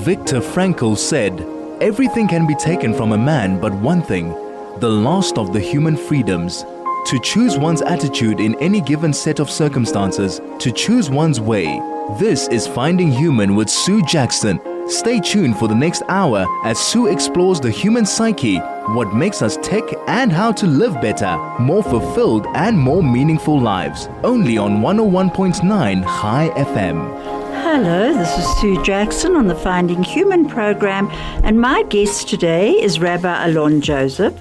Viktor Frankl said, "Everything can be taken from a man but one thing, the last of the human freedoms. To choose one's attitude in any given set of circumstances, to choose one's way." This is Finding Human with Sue Jackson. Stay tuned for the next hour as Sue explores the human psyche, what makes us tick, and how to live better, more fulfilled and more meaningful lives. Only on 101.9 High FM. Hello, this is Sue Jackson on the Finding Human program, and my guest today is Rabbi Alon Joseph,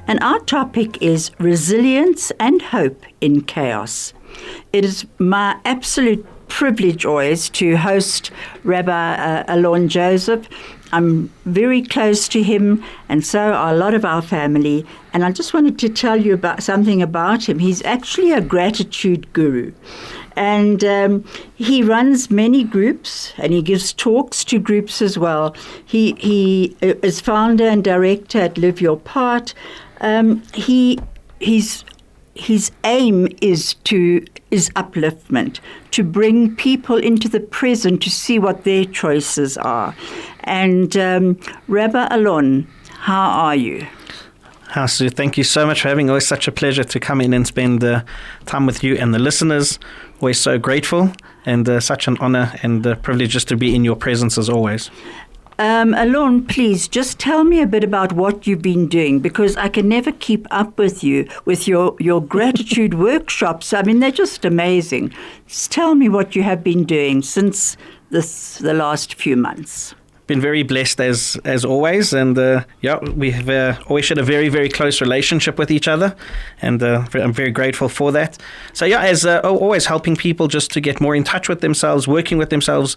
and our topic is resilience and hope in chaos. It is my absolute privilege always to host Rabbi Alon Joseph. I'm very close to him, and so are a lot of our family. And I just wanted to tell you about something about him. He's actually a gratitude guru. And he runs many groups, and he gives talks to groups as well. He is founder and director at Live Your Part. His aim is upliftment, to bring people into the present to see what their choices are. And Rabbi Alon, how are you? Hi, Sue. Thank you so much for having me. Always such a pleasure to come in and spend time with you and the listeners. Always so grateful, and such an honor and privilege just to be in your presence as always. Alon, please just tell me a bit about what you've been doing, because I can never keep up with you with your gratitude workshops. I mean, they're just amazing. Just tell me what you have been doing since the last few months. Been very blessed as always, and we have always had a very, very close relationship with each other, and I'm very grateful for that. So as always, helping people just to get more in touch with themselves, working with themselves.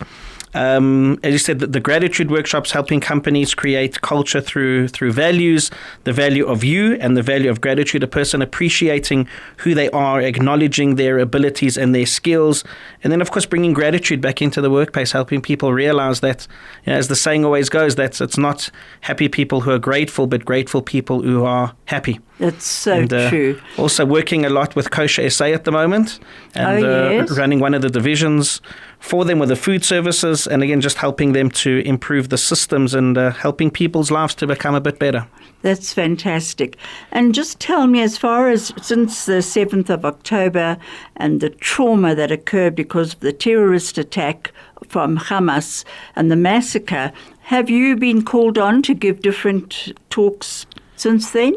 As you said, the gratitude workshops, helping companies create culture through values, the value of you and the value of gratitude, a person appreciating who they are, acknowledging their abilities and their skills, and then of course bringing gratitude back into the workplace, helping people realize that, as the saying always goes, that it's not happy people who are grateful, but grateful people who are happy. That's so true. Also working a lot with Kosher SA at the moment, and yes. Running one of the divisions for them with the food services, and again just helping them to improve the systems and helping people's lives to become a bit better. That's fantastic. And just tell me, as far as since the 7th of October and the trauma that occurred because of the terrorist attack from Hamas and the massacre, have you been called on to give different talks since then?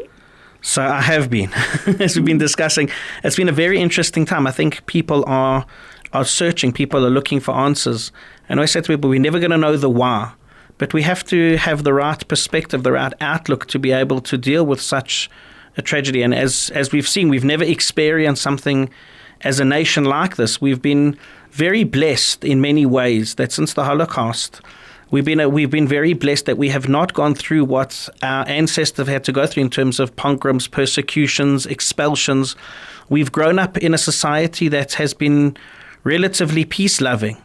So I have been, as we've been discussing. It's been a very interesting time. I think people are searching, people are looking for answers. And I said to people, we're never going to know the why, but we have to have the right perspective, the right outlook to be able to deal with such a tragedy. And as we've seen, we've never experienced something as a nation like this. We've been very blessed in many ways that since the Holocaust, we've been very blessed that we have not gone through what our ancestors had to go through in terms of pogroms, persecutions, expulsions. We've grown up in a society that has been relatively peace-loving.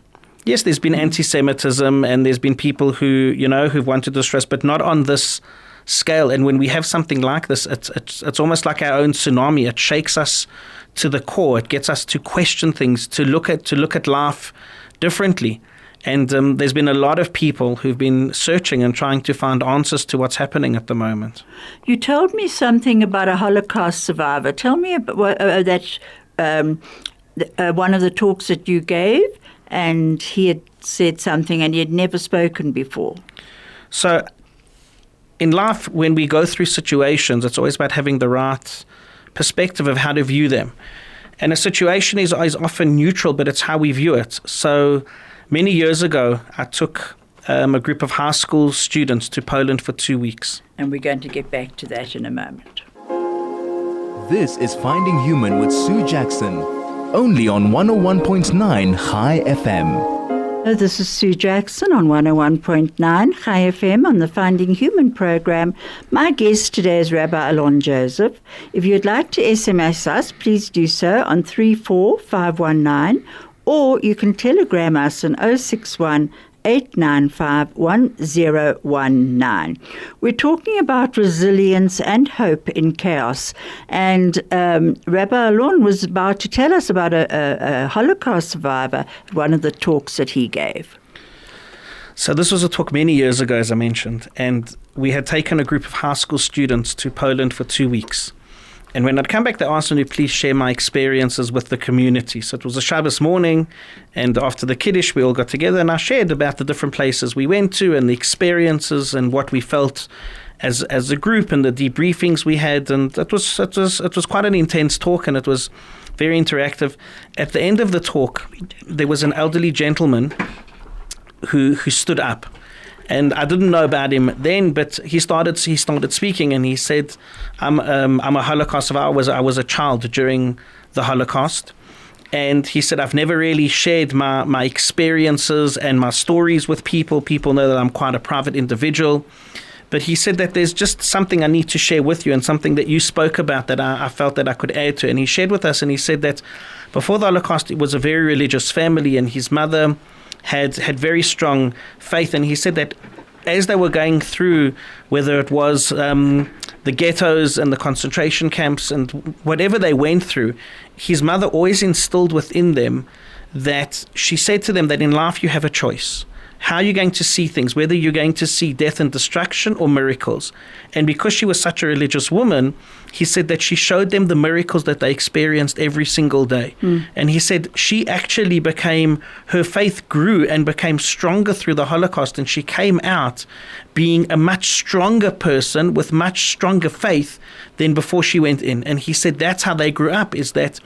Yes, there's been anti-Semitism, and there's been people who've wanted to destroy us, but not on this scale. And when we have something like this, it's almost like our own tsunami. It shakes us to the core. It gets us to question things, to look at life differently. And there's been a lot of people who've been searching and trying to find answers to what's happening at the moment. You told me something about a Holocaust survivor. Tell me about one of the talks that you gave, and he had said something and he had never spoken before. So in life, when we go through situations, it's always about having the right perspective of how to view them. And a situation is often neutral, but it's how we view it. So many years ago, I took a group of high school students to Poland for 2 weeks. And we're going to get back to that in a moment. This is Finding Human with Sue Jackson, only on 101.9 High FM. This is Sue Jackson on 101.9 High FM on the Finding Human program. My guest today is Rabbi Alon Joseph. If you'd like to SMS us, please do so on 34519, or you can telegram us on 061 895 1019. We're talking about resilience and hope in chaos. And Rabbi Alon was about to tell us about a Holocaust survivor at one of the talks that he gave. So this was a talk many years ago, as I mentioned, and we had taken a group of high school students to Poland for 2 weeks. And when I'd come back, they asked me to please share my experiences with the community. So it was a Shabbos morning, and after the Kiddush, we all got together, and I shared about the different places we went to and the experiences and what we felt as a group and the debriefings we had. And it was quite an intense talk, and it was very interactive. At the end of the talk, there was an elderly gentleman who stood up. And I didn't know about him then, but he started speaking, and he said, I'm a Holocaust survivor. I was a child during the Holocaust. And he said, I've never really shared my experiences and my stories with people. People know that I'm quite a private individual. But he said that there's just something I need to share with you, and something that you spoke about that I felt that I could add to. And he shared with us, and he said that before the Holocaust, it was a very religious family, and his mother had very strong faith. And he said that as they were going through, whether it was the ghettos and the concentration camps and whatever they went through, his mother always instilled within them that she said to them that in life you have a choice. How you're going to see things, whether you're going to see death and destruction or miracles. And because she was such a religious woman, he said that she showed them the miracles that they experienced every single day. And he said she actually her faith grew and became stronger through the Holocaust, and she came out being a much stronger person with much stronger faith than before she went in. And he said that's how they grew up, is that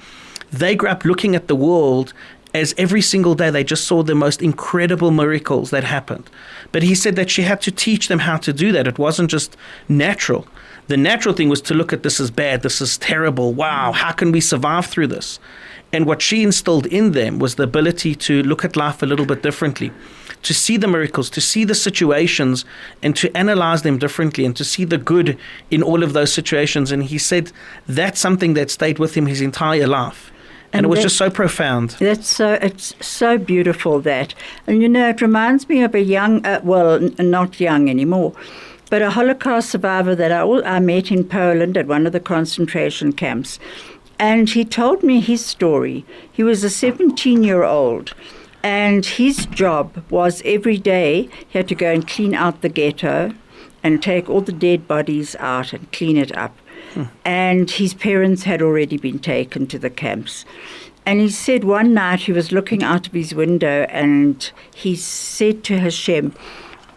they grew up looking at the world as every single day they just saw the most incredible miracles that happened. But he said that she had to teach them how to do that. It wasn't just natural. The natural thing was to look at this as bad, this is terrible, wow, how can we survive through this? And what she instilled in them was the ability to look at life a little bit differently, to see the miracles, to see the situations, and to analyze them differently, and to see the good in all of those situations. And he said that's something that stayed with him his entire life. And it was just so profound. It's so beautiful, that. And, it reminds me of a young, not young anymore, but a Holocaust survivor that I met in Poland at one of the concentration camps. And he told me his story. He was a 17-year-old, and his job was every day he had to go and clean out the ghetto and take all the dead bodies out and clean it up. And his parents had already been taken to the camps. And he said one night he was looking out of his window, and he said to Hashem,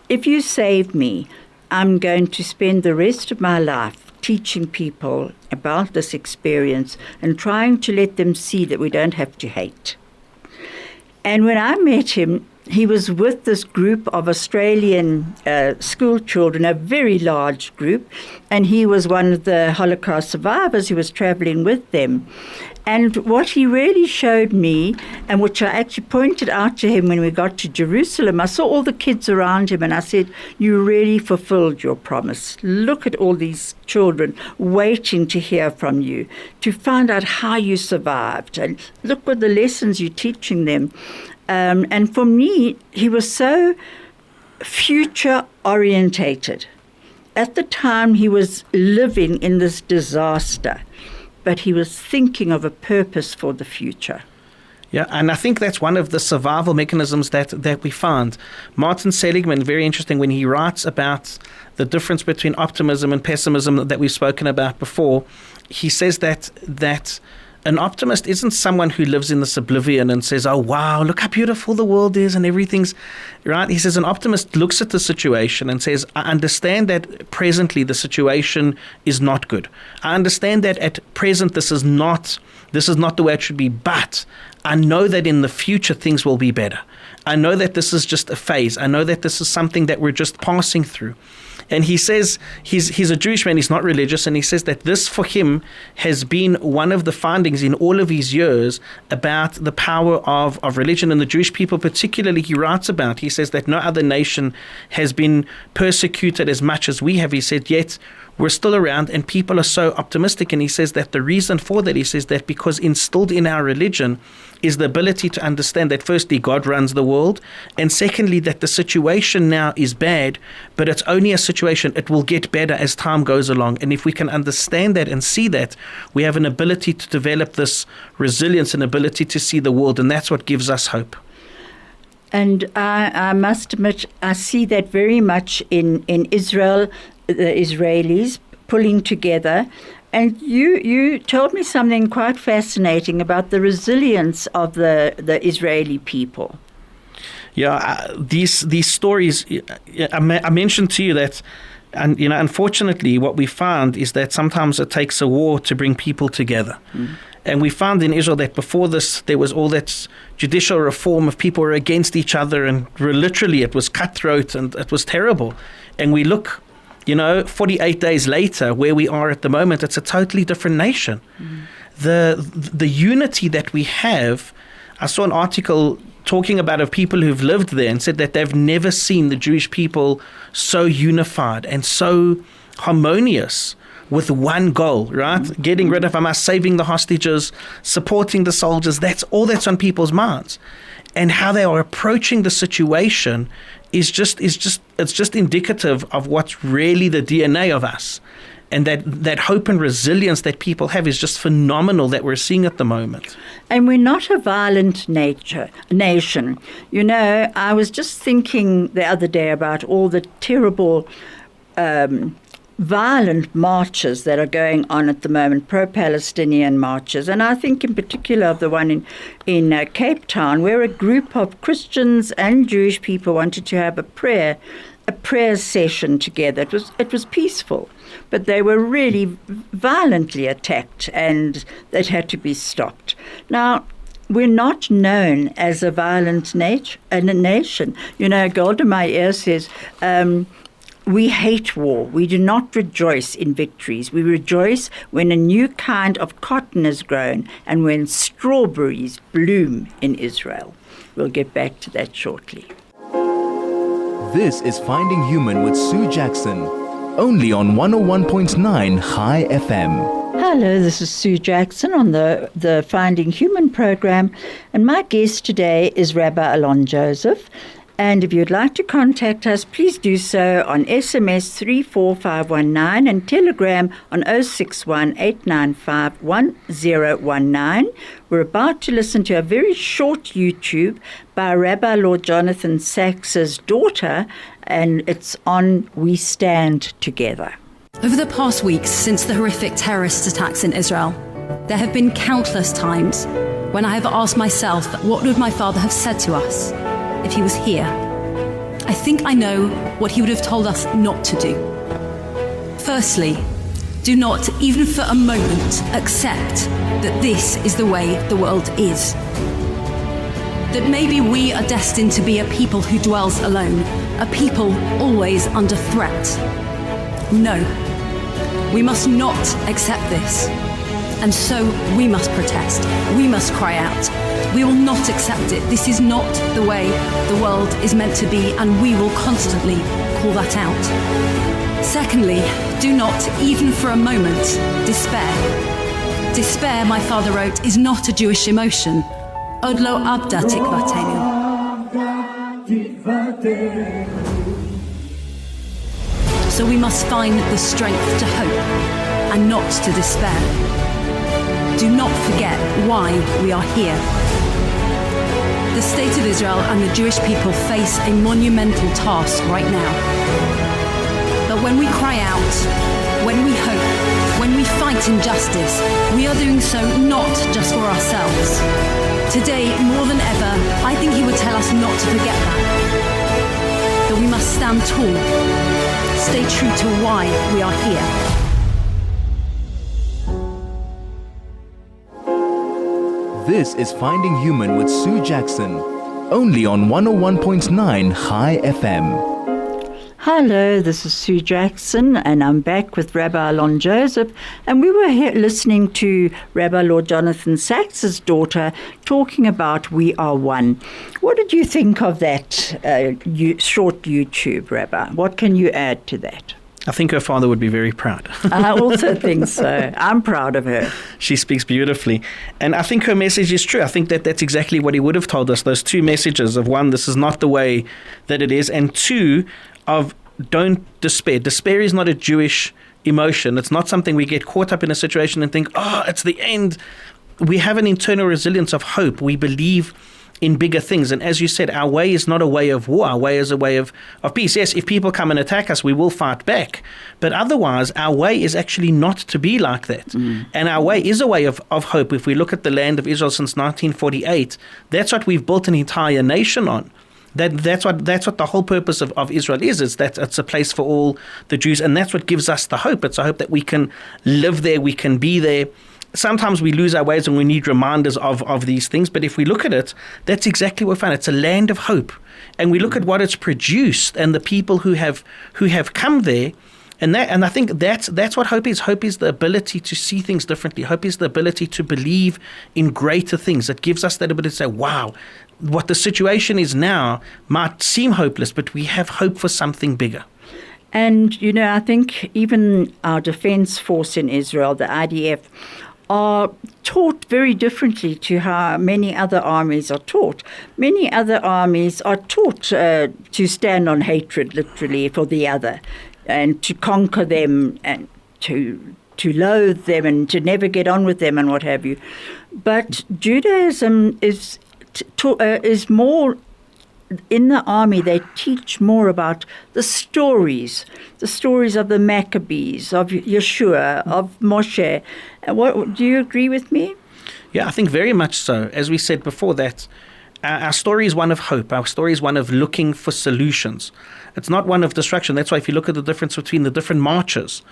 if you save me, I'm going to spend the rest of my life teaching people about this experience and trying to let them see that we don't have to hate. And when I met him, he was with this group of Australian school children, a very large group, and he was one of the Holocaust survivors who was traveling with them. And what he really showed me, and which I actually pointed out to him when we got to Jerusalem, I saw all the kids around him, and I said, you really fulfilled your promise. Look at all these children waiting to hear from you, to find out how you survived, and look what the lessons you're teaching them. And for me, he was so future-orientated. At the time, he was living in this disaster, but he was thinking of a purpose for the future. Yeah, and I think that's one of the survival mechanisms that we found. Martin Seligman, very interesting, when he writes about the difference between optimism and pessimism that we've spoken about before, he says that an optimist isn't someone who lives in this oblivion and says, oh, wow, look how beautiful the world is and everything's right. He says an optimist looks at the situation and says, I understand that presently the situation is not good. I understand that at present this is not the way it should be, but I know that in the future things will be better. I know that this is just a phase. I know that this is something that we're just passing through. And he says he's a Jewish man, he's not religious, and he says that this for him has been one of the findings in all of his years about the power of religion and the Jewish people particularly. He writes about, he says that no other nation has been persecuted as much as we have. He said, yet we're still around and people are so optimistic. And he says that the reason for that, he says that because instilled in our religion is the ability to understand that firstly, God runs the world, and secondly, that the situation now is bad, but it's only a situation. It will get better as time goes along. And if we can understand that and see that, we have an ability to develop this resilience and ability to see the world, and that's what gives us hope. And I must admit, I see that very much in Israel, the Israelis pulling together. And you told me something quite fascinating about the resilience of the Israeli people. Yeah, these stories, I mentioned to you that, and unfortunately, what we found is that sometimes it takes a war to bring people together. And we found in Israel that before this, there was all that judicial reform of people were against each other, and literally it was cutthroat and it was terrible. And we look, 48 days later, where we are at the moment, it's a totally different nation. The unity that we have, I saw an article talking about of people who've lived there and said that they've never seen the Jewish people so unified and so harmonious with one goal, right? Getting rid of Hamas, saving the hostages, supporting the soldiers. That's all that's on people's minds. And how they are approaching the situation is just indicative of what's really the DNA of us. And that hope and resilience that people have is just phenomenal that we're seeing at the moment. And we're not a violent nation. I was just thinking the other day about all the terrible violent marches that are going on at the moment, pro-Palestinian marches. And I think in particular of the one in Cape Town, where a group of Christians and Jewish people wanted to have a prayer session together. It was peaceful, but they were really violently attacked, and it had to be stopped. Now, we're not known as a violent nation. Golda Meir says, we hate war. We do not rejoice in victories. We rejoice when a new kind of cotton is grown and when strawberries bloom in Israel. We'll get back to that shortly. This is Finding Human with Sue Jackson, only on 101.9 High FM. Hello, this is Sue Jackson on the Finding Human program, and my guest today is Rabbi Alon Joseph. And if you'd like to contact us, please do so on SMS 34519 and Telegram on 061-895-1019. We're about to listen to a very short YouTube by Rabbi Lord Jonathan Sachs's daughter, and it's on We Stand Together. Over the past weeks since the horrific terrorist attacks in Israel, there have been countless times when I have asked myself, what would my father have said to us if he was here? I think I know what he would have told us not to do. Firstly, do not, even for a moment, accept that this is the way the world is. That maybe we are destined to be a people who dwells alone, a people always under threat. No, we must not accept this. And so we must protest. We must cry out. We will not accept it. This is not the way the world is meant to be, and we will constantly call that out. Secondly, do not, even for a moment, despair. Despair, my father wrote, is not a Jewish emotion. Od lo abda tikvatenu. So we must find the strength to hope and not to despair. Do not forget why we are here. The state of Israel and the Jewish people face a monumental task right now. But when we cry out, when we hope, when we fight injustice, we are doing so not just for ourselves. Today, more than ever, I think he would tell us not to forget that. That we must stand tall, stay true to why we are here. This is Finding Human with Sue Jackson, only on 101.9 High FM. Hello, this is Sue Jackson, and I'm back with Rabbi Alon Joseph, and we were here listening to Rabbi Lord Jonathan Sachs's daughter talking about We Are One. What did you think of that short YouTube, Rabbi? What can you add to that? I think her father would be very proud. I also think so. I'm proud of her. She speaks beautifully. And I think her message is true. I think that's exactly what he would have told us. Those two messages of, one, this is not the way that it is, and two, of don't despair. Despair is not a Jewish emotion. It's not something we get caught up in a situation and think, it's the end. We have an internal resilience of hope. We believe in bigger things. And as you said, our way is not a way of war. Our way is a way of peace. Yes, if people come and attack us, we will fight back. But otherwise, our way is actually not to be like that. And our way is a way of hope. If we look at the land of Israel since 1948, that's what we've built an entire nation on. That's what the whole purpose of Israel is that it's a place for all the Jews. And that's what gives us the hope. It's a hope that we can live there, we can be there. Sometimes we lose our ways and we need reminders of these things. But if we look at it, that's exactly what we find. It's a land of hope. And we look at what it's produced and the people who have come there. And I think that's what hope is. Hope is the ability to see things differently. Hope is the ability to believe in greater things. It gives us that ability to say, wow, what the situation is now might seem hopeless, but we have hope for something bigger. And, I think even our defense force in Israel, the IDF, are taught very differently to how many other armies are taught. Many other armies are taught to stand on hatred, literally, for the other, and to conquer them and to loathe them and to never get on with them and what have you. But Judaism is more. In the army, they teach more about the stories of the Maccabees, of Yeshua, of Moshe. Do you agree with me? Yeah, I think very much so. As we said before, that our story is one of hope. Our story is one of looking for solutions. It's not one of destruction. That's why if you look at the difference between the different marches,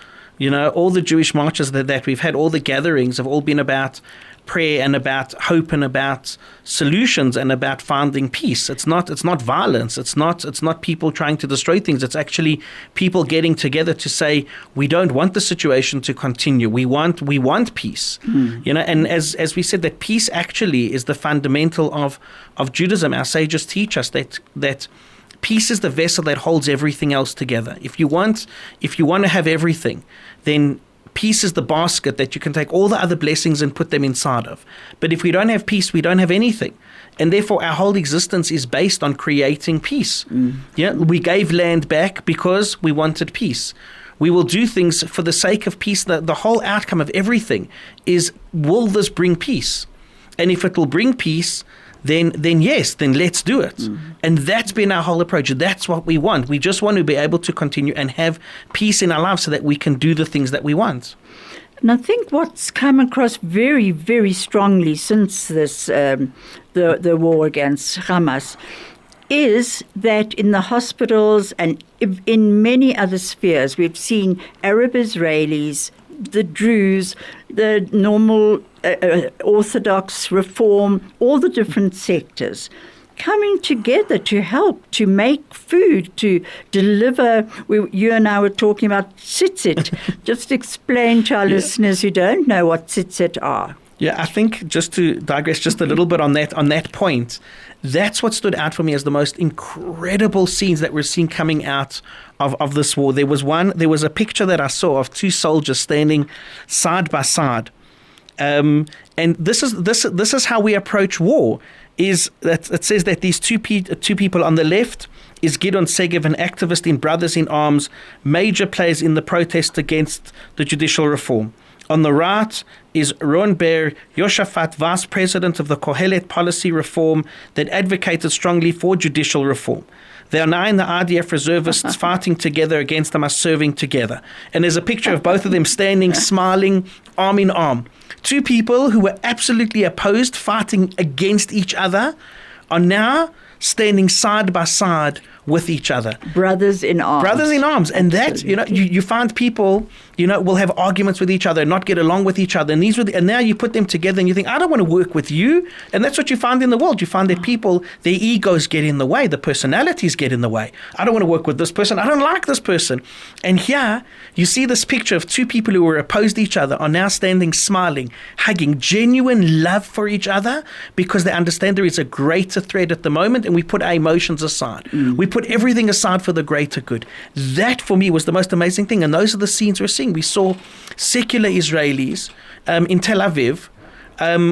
all the Jewish marches that we've had, all the gatherings have all been about prayer and about hope and about solutions and about finding peace. It's not violence. It's not people trying to destroy things. It's actually people getting together to say, we don't want the situation to continue. We want peace. And as we said, that peace actually is the fundamental of Judaism. Our sages teach us that peace is the vessel that holds everything else together. If you want to have everything, then peace is the basket that you can take all the other blessings and put them inside of. But if we don't have peace, we don't have anything. And therefore, our whole existence is based on creating peace. Yeah, we gave land back because we wanted peace. We will do things for the sake of peace. The whole outcome of everything is, will this bring peace? And if it will bring peace, then yes, then let's do it. And that's been our whole approach. That's what we want. We just want to be able to continue and have peace in our lives so that we can do the things that we want. And I think what's come across very, very strongly since this the war against Hamas is that in the hospitals and in many other spheres, we've seen Arab Israelis, the Druze, the normal Orthodox, Reform, all the different sectors coming together to help, to make food, to deliver. You and I were talking about tzitzit. Just explain to our listeners who don't know what tzitzit are. Yeah, I think just to digress just a little bit on that point, that's what stood out for me as the most incredible scenes that we're seeing coming out of this war. There was a picture that I saw of two soldiers standing side by side. And this is how we approach war. Is that it says that these two people on the left is Gideon Segev, an activist in Brothers in Arms, major players in the protest against the judicial reform. On the right is Ron Ber Yoshafat, vice president of the Kohelet policy reform that advocated strongly for judicial reform. They are now in the IDF reservists fighting together against Hamas, serving together. And there's a picture of both of them standing, smiling, arm in arm. Two people who were absolutely opposed, fighting against each other, are now standing side by side with each other. Brothers in arms. Brothers in arms. And absolutely. That, you find people, will have arguments with each other, not get along with each other. And now you put them together and you think, I don't want to work with you. And that's what you find in the world. You find that people, their egos get in the way. The personalities get in the way. I don't want to work with this person. I don't like this person. And here you see this picture of two people who were opposed to each other are now standing, smiling, hugging, genuine love for each other because they understand there is a greater threat at the moment and we put our emotions aside. We put everything aside for the greater good. That for me was the most amazing thing. And those are the scenes we're seeing. We saw secular Israelis in Tel Aviv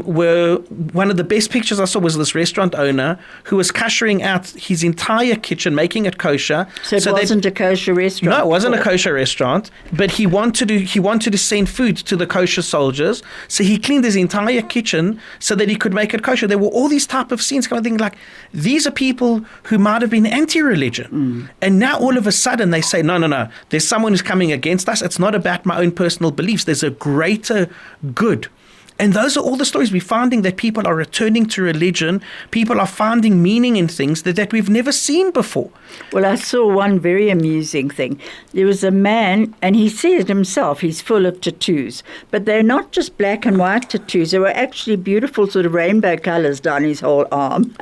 were one of the best pictures I saw was this restaurant owner who was kashering out his entire kitchen, making it kosher. So it wasn't a kosher restaurant? No, it wasn't a kosher restaurant, but he wanted to send food to the kosher soldiers, so he cleaned his entire kitchen so that he could make it kosher. There were all these type of scenes, kind of thing, like these are people who might have been anti-religion, and now all of a sudden they say, no, there's someone who's coming against us. It's not about my own personal beliefs. There's a greater good. And those are all the stories. We're finding that people are returning to religion. People are finding meaning in things that we've never seen before. Well, I saw one very amusing thing. There was a man, and he said himself, he's full of tattoos. But they're not just black and white tattoos. They were actually beautiful sort of rainbow colors down his whole arm.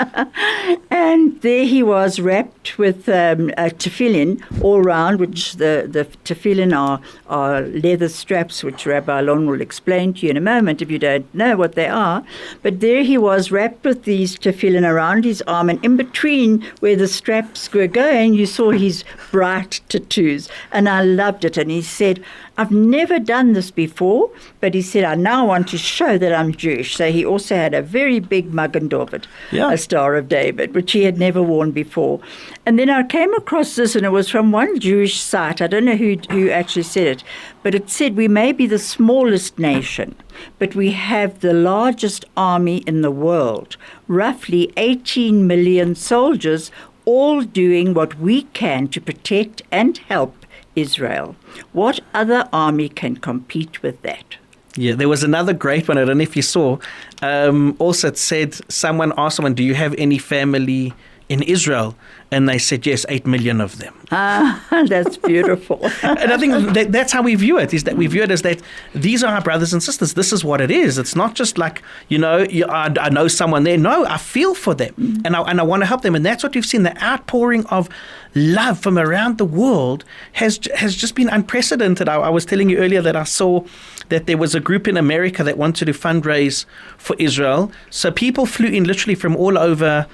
And there he was, wrapped with a tefillin all round, which the tefillin are leather straps, which Rabbi Alon will explain to you in a moment if you don't know what they are. But there he was, wrapped with these tefillin around his arm, and in between where the straps were going, you saw his bright tattoos. And I loved it. And he said, I've never done this before, but he said, I now want to show that I'm Jewish. So he also had a very big Magen David, a Star of David, which he had never worn before. And then I came across this, and it was from one Jewish site. I don't know who actually said it, but it said, we may be the smallest nation, but we have the largest army in the world, roughly 18 million soldiers, all doing what we can to protect and help Israel. What other army can compete with that? Yeah, there was another great one. I don't know if you saw. Also, it said, someone asked someone, do you have any family in Israel? And they said, yes, 8 million of them. That's beautiful. And I think that's how we view it, is that we view it as that these are our brothers and sisters. This is what it is. It's not just like, I know someone there. No, I feel for them, and I want to help them. And that's what we've seen. The outpouring of love from around the world has just been unprecedented. I was telling you earlier that I saw that there was a group in America that wanted to fundraise for Israel. So people flew in literally from all over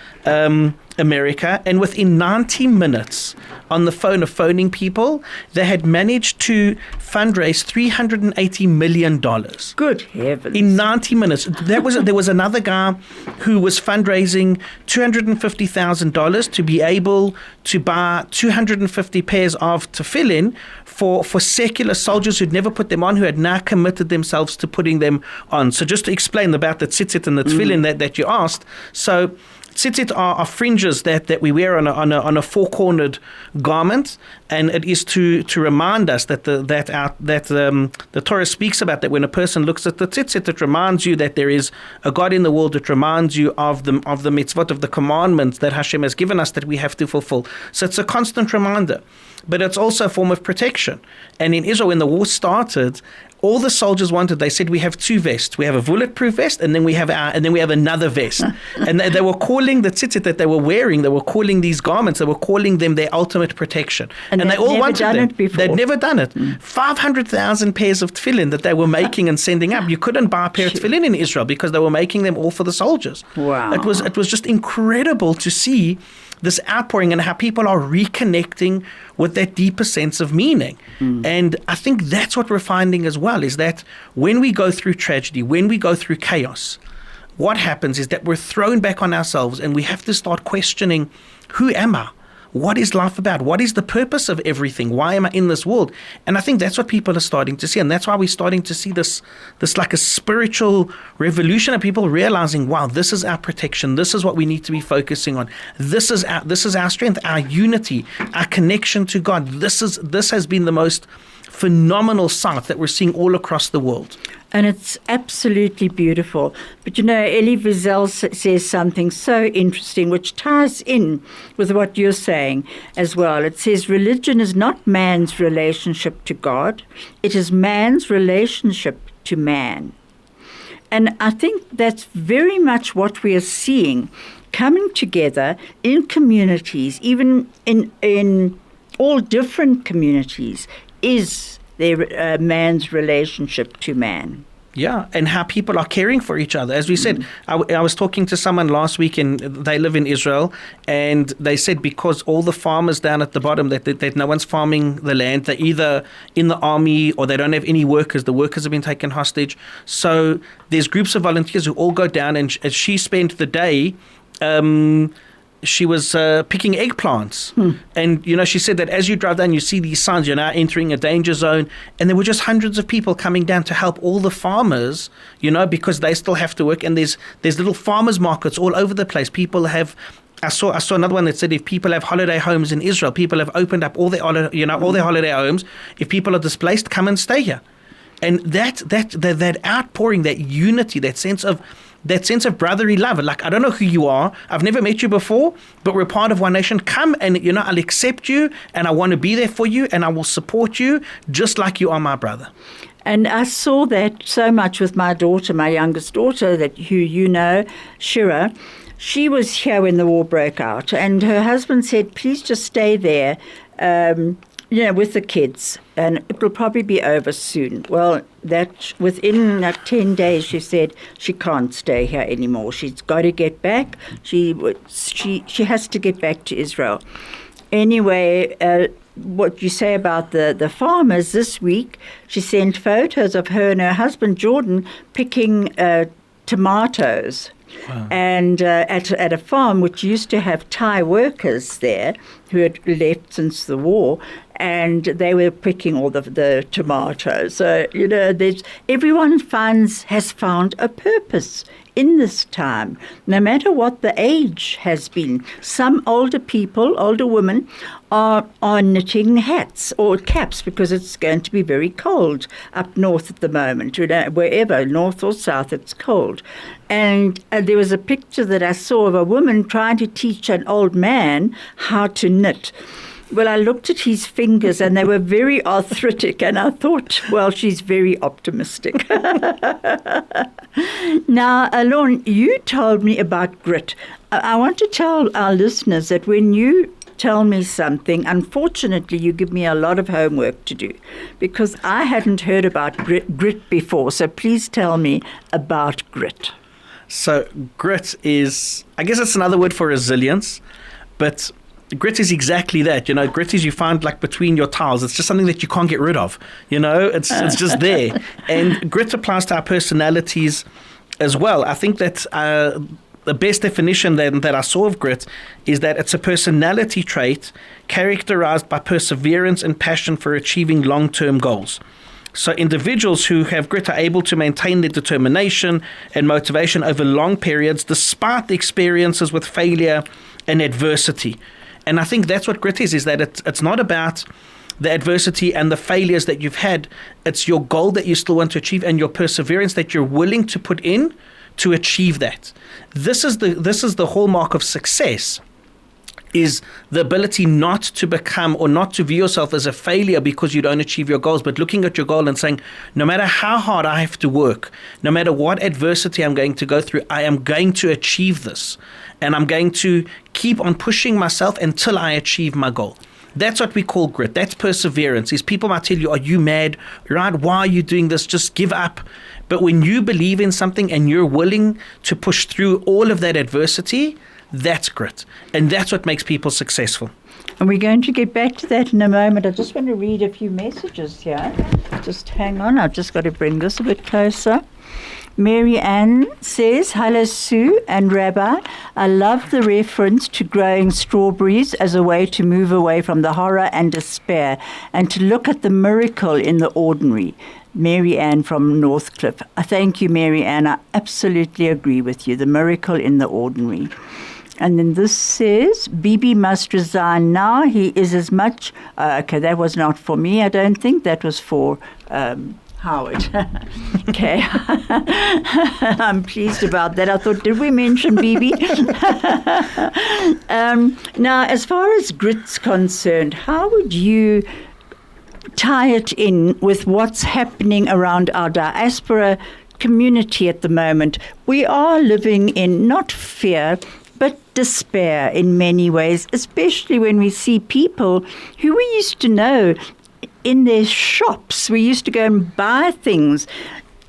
America, and within 90 minutes on the phone of phoning people, they had managed to fundraise $380 million. Good heavens. In 90 minutes. There was another guy who was fundraising $250,000 to be able to buy 250 pairs of tefillin for secular soldiers who'd never put them on, who had now committed themselves to putting them on. So just to explain about the tzitzit and the tefillin that you asked. So tzitzit are fringes that we wear on a four-cornered garment, and it is to remind us that the Torah speaks about that when a person looks at the tzitzit, it reminds you that there is a God in the world. It reminds you of the mitzvot, of the commandments that Hashem has given us that we have to fulfill. So it's a constant reminder, but it's also a form of protection. And in Israel, when the war started, all the soldiers wanted, they said, we have two vests. We have a bulletproof vest, and then we have another vest. And they were calling the tzitzit that they were wearing, they were calling these garments, they were calling them their ultimate protection. And they all wanted them. They'd never done it. 500,000 pairs of tefillin that they were making and sending up. You couldn't buy a pair of tefillin in Israel because they were making them all for the soldiers. Wow. It was just incredible to see this outpouring and how people are reconnecting with that deeper sense of meaning. And I think that's what we're finding as well, is that when we go through tragedy, when we go through chaos, what happens is that we're thrown back on ourselves, and we have to start questioning, who am I? What is life about? What is the purpose of everything? Why am I in this world? And I think that's what people are starting to see. And that's why we're starting to see this like a spiritual revolution of people realizing, wow, this is our protection. This is what we need to be focusing on. This is our strength, our unity, our connection to God. This has been the most phenomenal sight that we're seeing all across the world. And it's absolutely beautiful. But Elie Wiesel says something so interesting, which ties in with what you're saying as well. It says, religion is not man's relationship to God. It is man's relationship to man. And I think that's very much what we are seeing coming together in communities, even in all different communities, is their man's relationship to man. Yeah, and how people are caring for each other. As we said, I was talking to someone last week, and they live in Israel, and they said because all the farmers down at the bottom, that no one's farming the land, they're either in the army or they don't have any workers. The workers have been taken hostage. So there's groups of volunteers who all go down, and she spent the day she was picking eggplants. And, she said that as you drive down, you see these signs, you're now entering a danger zone. And there were just hundreds of people coming down to help all the farmers, because they still have to work. And there's little farmers markets all over the place. People have... I saw another one that said if people have holiday homes in Israel, people have opened up all their holiday homes. If people are displaced, come and stay here. And that outpouring, that unity, that sense of brotherly love. Like, I don't know who you are. I've never met you before, but we're part of one nation. Come and, I'll accept you, and I want to be there for you, and I will support you just like you are my brother. And I saw that so much with my daughter, my youngest daughter, who Shira. She was here when the war broke out, and her husband said, please just stay there, with the kids, and it will probably be over soon. Well, that within 10 days, she said she can't stay here anymore. She's got to get back. She has to get back to Israel. Anyway, what you say about the farmers this week, she sent photos of her and her husband, Jordan, picking tomatoes. Wow. And at a farm which used to have Thai workers there who had left since the war, and they were picking all the tomatoes. So, everyone has found a purpose in this time, no matter what the age has been. Some older women are knitting hats or caps because it's going to be very cold up north at the moment, wherever, north or south, it's cold. And there was a picture that I saw of a woman trying to teach an old man how to knit. Well, I looked at his fingers and they were very arthritic, and I thought, well, she's very optimistic. Now, Alon, you told me about grit. I want to tell our listeners that when you tell me something, unfortunately, you give me a lot of homework to do because I hadn't heard about grit before. So please tell me about grit. So grit is, I guess it's another word for resilience, but grit is exactly that. Grit is you find like between your tiles. It's just something that you can't get rid of. It's just there. And grit applies to our personalities as well. I think that the best definition that I saw of grit is that it's a personality trait characterized by perseverance and passion for achieving long-term goals. So individuals who have grit are able to maintain their determination and motivation over long periods despite the experiences with failure and adversity. And I think that's what grit is that it's not about the adversity and the failures that you've had. It's your goal that you still want to achieve and your perseverance that you're willing to put in to achieve that. This is the hallmark of success, is the ability not to become or not to view yourself as a failure because you don't achieve your goals, but looking at your goal and saying, no matter how hard I have to work, no matter what adversity I'm going to go through, I am going to achieve this. And I'm going to keep on pushing myself until I achieve my goal. That's what we call grit. That's perseverance. Is people might tell you, are you mad? Right? Why are you doing this? Just give up. But when you believe in something and you're willing to push through all of that adversity, that's grit. And that's what makes people successful. And we're going to get back to that in a moment. I just want to read a few messages here. Just hang on. I've just got to bring this a bit closer. Mary Ann says, hello, Sue and Rabbi. I love the reference to growing strawberries as a way to move away from the horror and despair and to look at the miracle in the ordinary. Mary Ann from Northcliffe. Thank you, Mary Ann. I absolutely agree with you. The miracle in the ordinary. And then this says, Bibi must resign now. He is as much... okay, that was not for me, I don't think. That was for Howard. Okay. I'm pleased about that. I thought, did we mention Bibi? Now, as far as grit's concerned, how would you tie it in with what's happening around our diaspora community at the moment? We are living in not fear, but despair in many ways, especially when we see people who we used to know in their shops. We used to go and buy things.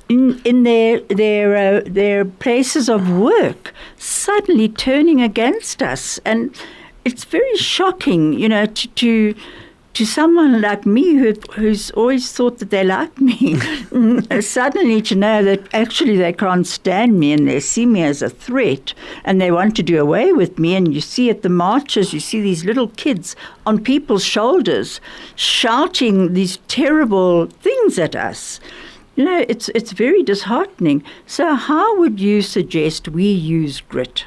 in their places of work suddenly turning against us. And it's very shocking, to someone like me who's always thought that they like me, suddenly to know that actually they can't stand me and they see me as a threat and they want to do away with me. And you see at the marches, you see these little kids on people's shoulders shouting these terrible things at us. It's very disheartening. So how would you suggest we use grit?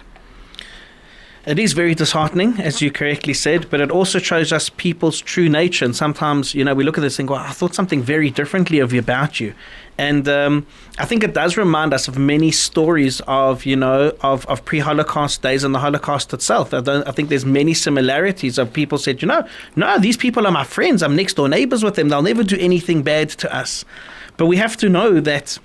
It is very disheartening, as you correctly said, but it also shows us people's true nature. And sometimes, we look at this and go, I thought something very differently about you. And I think it does remind us of many stories of pre-Holocaust days and the Holocaust itself. I think there's many similarities of people said, no, these people are my friends. I'm next door neighbors with them. They'll never do anything bad to us. But we have to know that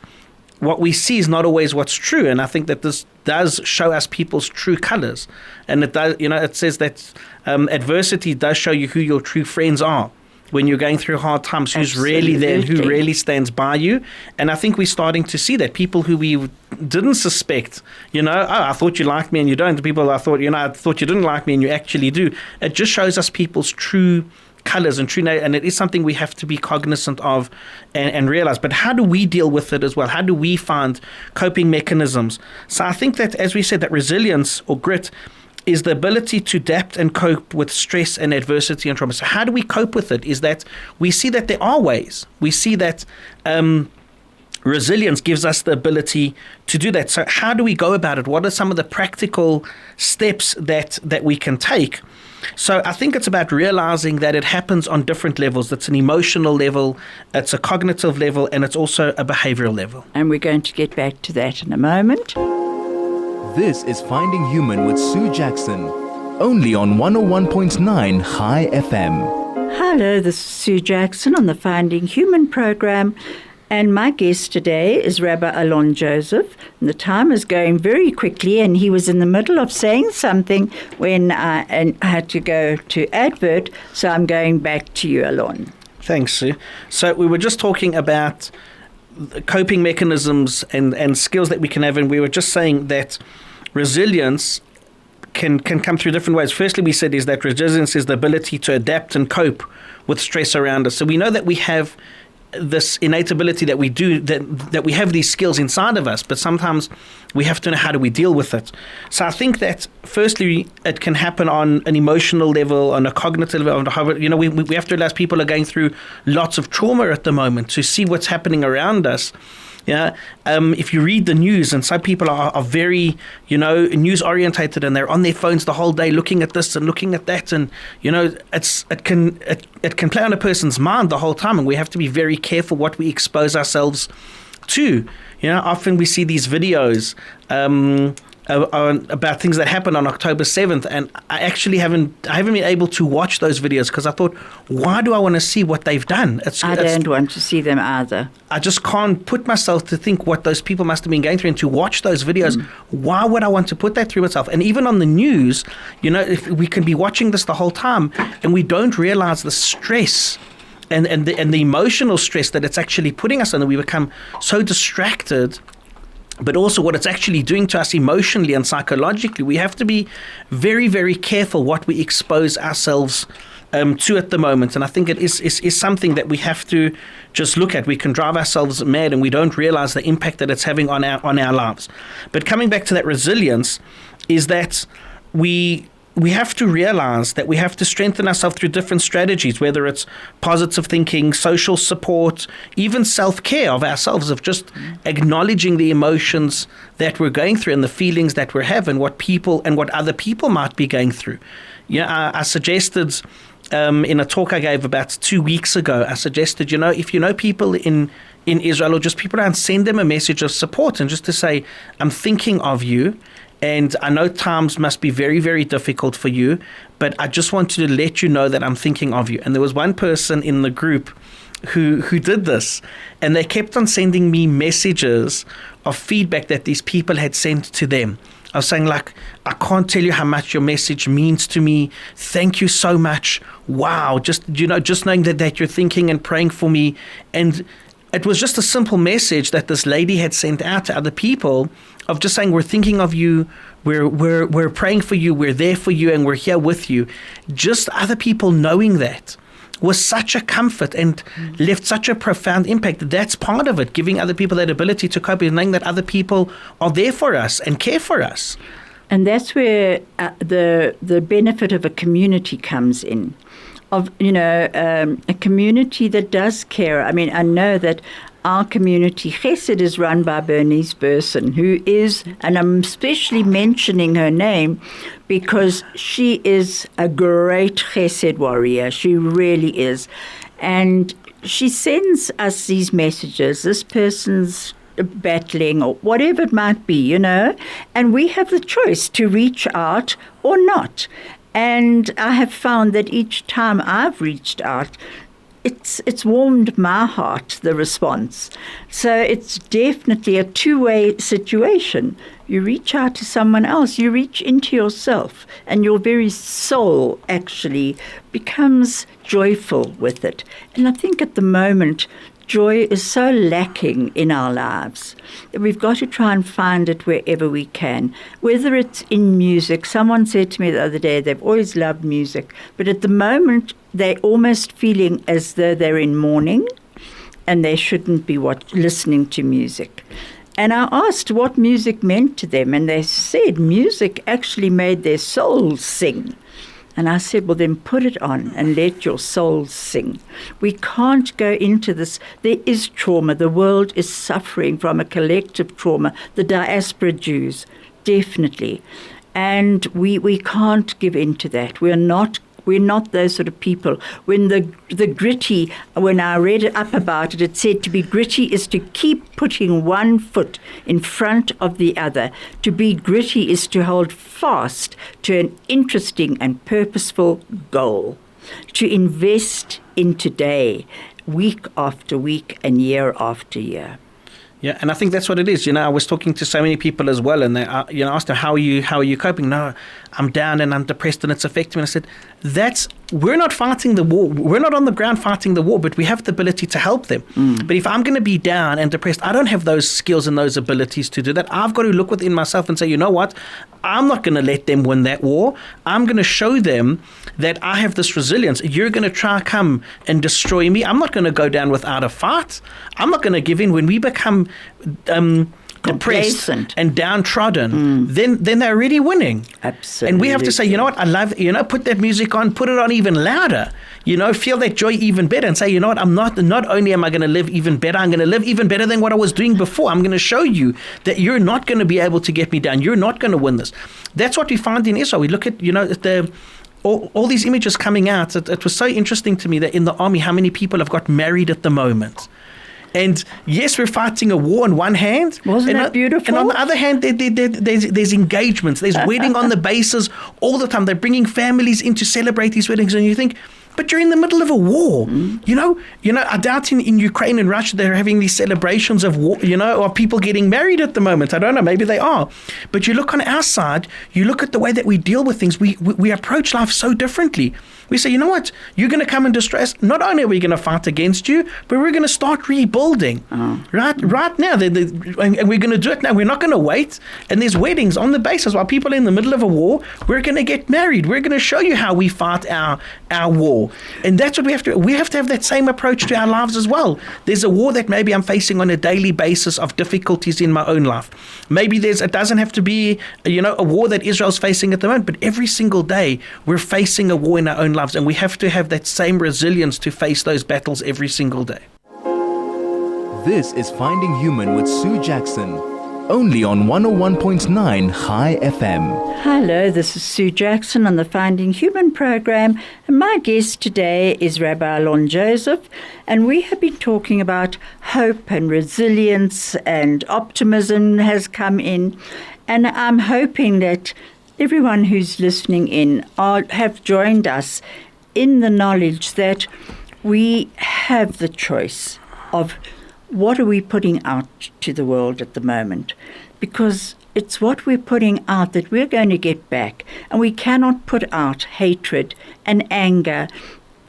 what we see is not always what's true. And I think that this does show us people's true colors. And it does, it says that adversity does show you who your true friends are. When you're going through hard times, who's really there and who really stands by you. And I think we're starting to see that people who we didn't suspect, I thought you liked me and you don't. The people I thought you didn't like me and you actually do. It just shows us people's true colors and and it is something we have to be cognizant of and realize. But how do we deal with it as well? How do we find coping mechanisms? So I think that, as we said, that resilience or grit is the ability to adapt and cope with stress and adversity and trauma. So how do we cope with it? Is that we see that there are ways. We see that resilience gives us the ability to do that. So how do we go about it? What are some of the practical steps that we can take? So I think it's about realizing that it happens on different levels. It's an emotional level, it's a cognitive level, and it's also a behavioral level. And we're going to get back to that in a moment. This is Finding Human with Sue Jackson, only on 101.9 High FM. Hello, this is Sue Jackson on the Finding Human program. And my guest today is Rabbi Alon Joseph. And the time is going very quickly, and he was in the middle of saying something when I had to go to advert. So I'm going back to you, Alon. Thanks, Sue. So we were just talking about coping mechanisms and skills that we can have, and we were just saying that resilience can come through different ways. Firstly, we said is that resilience is the ability to adapt and cope with stress around us. So we know that we have this innate ability that we do, that we have these skills inside of us, but sometimes we have to know how do we deal with it. So I think that firstly, it can happen on an emotional level, on a cognitive level. We have to realize people are going through lots of trauma at the moment to see what's happening around us. If you read the news, and some people are very, news orientated, and they're on their phones the whole day looking at this and looking at that, and it can play on a person's mind the whole time, and we have to be very careful what we expose ourselves to. Often we see these videos about things that happened on October 7th, and I haven't been able to watch those videos because I thought, why do I want to see what they've done? I don't want to see them either. I just can't put myself to think what those people must have been going through, and to watch those videos, why would I want to put that through myself? And even on the news, if we can be watching this the whole time and we don't realize the stress and the emotional stress that it's actually putting us under, we become so distracted. But also what it's actually doing to us emotionally and psychologically. We have to be very, very careful what we expose ourselves to at the moment. And I think it is something that we have to just look at. We can drive ourselves mad and we don't realize the impact that it's having on our lives. But coming back to that resilience is that we have to realize that we have to strengthen ourselves through different strategies, whether it's positive thinking, social support, even self-care of ourselves, of just acknowledging the emotions that we're going through and the feelings that we're having, what other people might be going through. I suggested in a talk I gave about 2 weeks ago, I suggested, if you know people in Israel or just people around, send them a message of support and just to say, I'm thinking of you. And I know times must be very, very difficult for you, but I just wanted to let you know that I'm thinking of you. And there was one person in the group who did this, and they kept on sending me messages of feedback that these people had sent to them. I was saying, I can't tell you how much your message means to me. Thank you so much. Wow. Just knowing that you're thinking and praying for me. And it was just a simple message that this lady had sent out to other people of just saying, we're thinking of you, we're praying for you, we're there for you, and we're here with you. Just other people knowing that was such a comfort and left such a profound impact. That's part of it, giving other people that ability to cope, and knowing that other people are there for us and care for us. And that's where the benefit of a community comes in, of a community that does care. I mean, I know that our community, Chesed, is run by Bernice Burson, who is, and I'm especially mentioning her name because she is a great Chesed warrior. She really is. And she sends us these messages. This person's battling or whatever it might be, and we have the choice to reach out or not. And I have found that each time I've reached out, it's warmed my heart, the response. So it's definitely a two-way situation. You reach out to someone else, you reach into yourself, and your very soul actually becomes joyful with it. And I think at the moment, joy is so lacking in our lives that we've got to try and find it wherever we can, whether it's in music. Someone said to me the other day they've always loved music, but at the moment they're almost feeling as though they're in mourning and they shouldn't be listening to music. And I asked what music meant to them, and they said music actually made their souls sing. And I said, well, then put it on and let your soul sing. We can't go into this. There is trauma. The world is suffering from a collective trauma. The diaspora Jews, definitely. And we can't give in to that. We're not those sort of people. When when I read up about it, it said to be gritty is to keep putting one foot in front of the other. To be gritty is to hold fast to an interesting and purposeful goal. To invest in today, week after week and year after year. Yeah, and I think that's what it is. I was talking to so many people as well, and they, asked them, how are you coping? No, I'm down and I'm depressed and it's affecting me. And I said, we're not fighting the war. We're not on the ground fighting the war, but we have the ability to help them. But if I'm going to be down and depressed, I don't have those skills and those abilities to do that. I've got to look within myself and say, you know what? I'm not going to let them win that war. I'm going to show them that I have this resilience. You're going to try to come and destroy me. I'm not going to go down without a fight. I'm not going to give in. When we become depressed and downtrodden, then they're already winning. Absolutely. And we have to say, you know what, I love, put that music on, put it on even louder, feel that joy even better, and say, you know what, not only am I going to live even better, I'm going to live even better than what I was doing before. I'm going to show you that you're not going to be able to get me down. You're not going to win this. That's what we find in Israel. We look at, all these images coming out. It was so interesting to me that in the army, how many people have got married at the moment. And yes, we're fighting a war on one hand. Wasn't that beautiful? And on the other hand, there's engagements. There's wedding on the bases all the time. They're bringing families in to celebrate these weddings. And you think, but you're in the middle of a war. I doubt in Ukraine and Russia they're having these celebrations of war, or people getting married at the moment. I don't know, maybe they are. But you look on our side, you look at the way that we deal with things, we approach life so differently. We say, you know what, you're going to come and destroy us. Not only are we going to fight against you, but we're going to start rebuilding. Right now. And we're going to do it now. We're not going to wait. And there's weddings on the basis while people are in the middle of a war. We're going to get married. We're going to show you how we fight our war. And that's what we have to do. We have to have that same approach to our lives as well. There's a war that maybe I'm facing on a daily basis of difficulties in my own life. Maybe it doesn't have to be, a war that Israel's facing at the moment, but every single day we're facing a war in our own lives, and we have to have that same resilience to face those battles every single day. This is Finding Human with Sue Jackson, only on 101.9 High FM. Hello, this is Sue Jackson on the Finding Human program, and my guest today is Rabbi Alon Joseph, and we have been talking about hope and resilience, and optimism has come in, and I'm hoping that everyone who's listening in have joined us in the knowledge that we have the choice of what are we putting out to the world at the moment, because it's what we're putting out that we're going to get back, and we cannot put out hatred and anger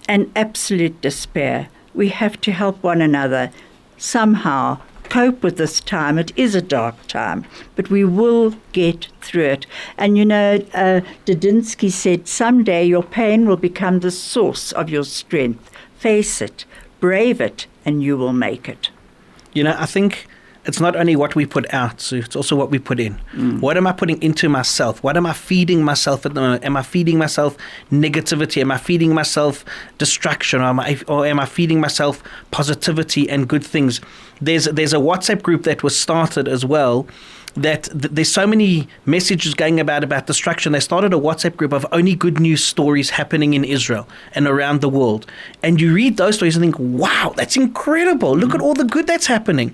and absolute despair. We have to help one another somehow cope with this time. It is a dark time, but we will get through it. And Didinsky said, someday your pain will become the source of your strength. Face it, brave it, and you will make it. I think it's not only what we put out, so it's also what we put in. What am I putting into myself? What am I feeding myself at the moment? Am I feeding myself negativity? Am I feeding myself distraction? Or am I feeding myself positivity and good things? There's a WhatsApp group that was started as well, that there's so many messages going about destruction. They started a WhatsApp group of only good news stories happening in Israel and around the world. And you read those stories and think, wow, that's incredible. Look at all the good that's happening.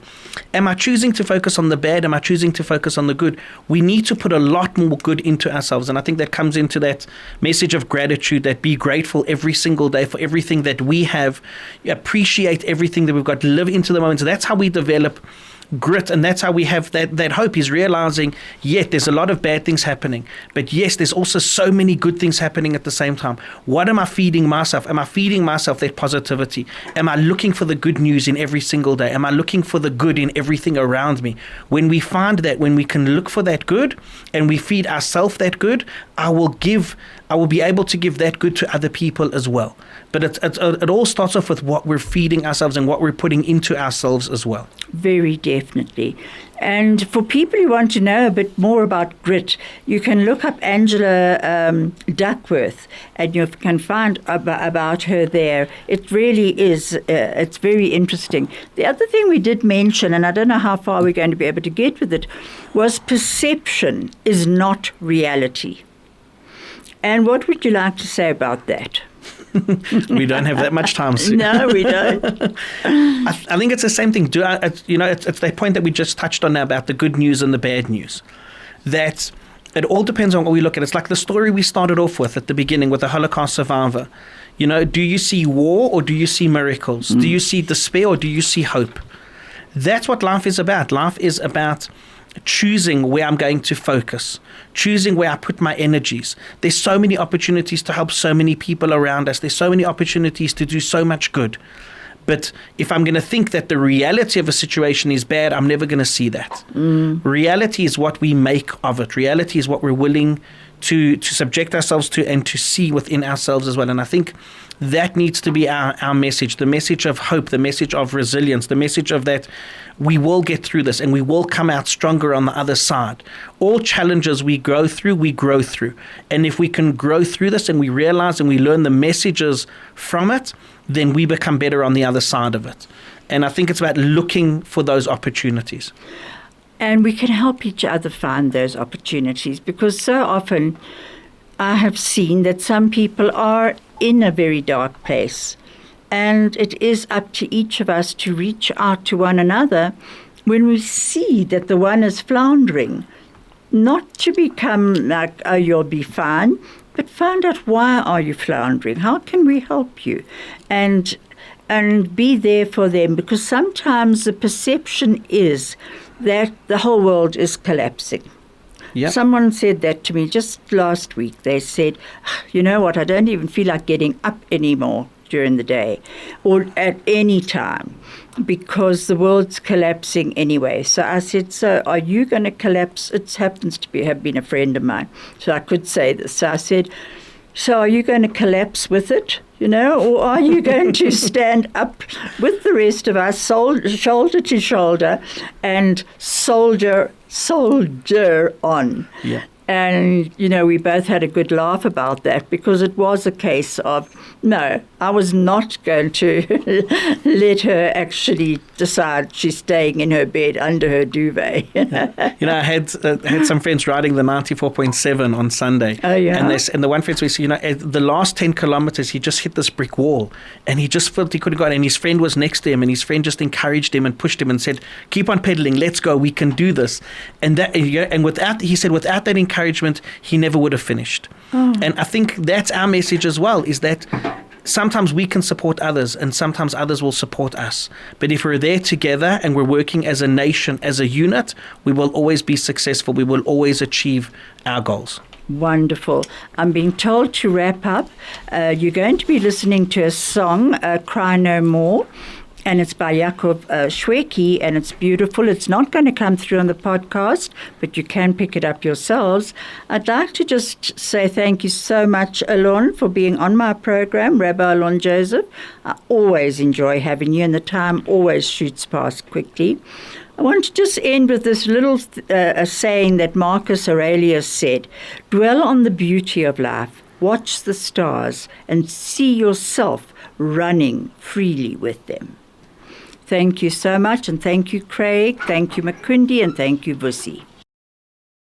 Am I choosing to focus on the bad? Am I choosing to focus on the good? We need to put a lot more good into ourselves. And I think that comes into that message of gratitude, that be grateful every single day for everything that we have. Appreciate everything that we've got. Live into the moment. So that's how we develop grit, and that's how we have that hope, is realizing, there's a lot of bad things happening, but yes, there's also so many good things happening at the same time. What am I feeding myself? Am I feeding myself that positivity? Am I looking for the good news in every single day? Am I looking for the good in everything around me? When we find that, when we can look for that good and we feed ourselves that good, I will be able to give that good to other people as well. But it all starts off with what we're feeding ourselves and what we're putting into ourselves as well. Very definitely. And for people who want to know a bit more about grit, you can look up Angela Duckworth, and you can find about her there. It really is, it's very interesting. The other thing we did mention, and I don't know how far we're going to be able to get with it, was perception is not reality. And what would you like to say about that? We don't have that much time, Sue. No, we don't. I think it's the same thing. It's that point that we just touched on now about the good news and the bad news. That it all depends on what we look at. It's like the story we started off with at the beginning with the Holocaust survivor. Do you see war or do you see miracles? Do you see despair or do you see hope? That's what life is about. Life is about choosing where I'm going to focus, choosing where I put my energies. There's so many opportunities to help so many people around us. There's so many opportunities to do so much good. But if I'm going to think that the reality of a situation is bad, I'm never going to see that. Reality is what we make of it. Reality is what we're willing to subject ourselves to and to see within ourselves as well. And I think that needs to be our message, the message of hope, the message of resilience, the message of that we will get through this and we will come out stronger on the other side. All challenges we go through, we grow through. And if we can grow through this and we realize and we learn the messages from it, then we become better on the other side of it. And I think it's about looking for those opportunities. And we can help each other find those opportunities, because so often I have seen that some people are in a very dark place, and it is up to each of us to reach out to one another when we see that the one is floundering, not to become like, oh, you'll be fine, but find out, why are you floundering? How can we help you? And be there for them, because sometimes the perception is that the whole world is collapsing. Yep. Someone said that to me just last week. They said, you know what, I don't even feel like getting up anymore during the day or at any time because the world's collapsing anyway. So I said, so are you going to collapse? It happens to have been a friend of mine, so I could say this. So I said, so are you going to collapse with it, or are you going to stand up with the rest of us, shoulder to shoulder, and soldier on? Yeah. And, we both had a good laugh about that, because it was a case of, no, I was not going to let her actually decide she's staying in her bed under her duvet. I had some friends riding the 94.7 on Sunday. Oh, yeah. And the one friend said, the last 10 kilometers, he just hit this brick wall and he just felt he couldn't go. And his friend was next to him, and his friend just encouraged him and pushed him and said, keep on pedaling, let's go, we can do this. And without that encouragement, he never would have finished. Oh. And I think that's our message as well, is that sometimes we can support others and sometimes others will support us. But if we're there together and we're working as a nation, as a unit, we will always be successful. We will always achieve our goals. Wonderful. I'm being told to wrap up. You're going to be listening to a song, Cry No More. And it's by Yaakov Shweki, and it's beautiful. It's not going to come through on the podcast, but you can pick it up yourselves. I'd like to just say thank you so much, Alon, for being on my program, Rabbi Alon Joseph. I always enjoy having you, and the time always shoots past quickly. I want to just end with this little saying that Marcus Aurelius said: dwell on the beauty of life, watch the stars, and see yourself running freely with them. Thank you so much, and thank you, Craig, thank you, Makundi, and thank you, Vusi.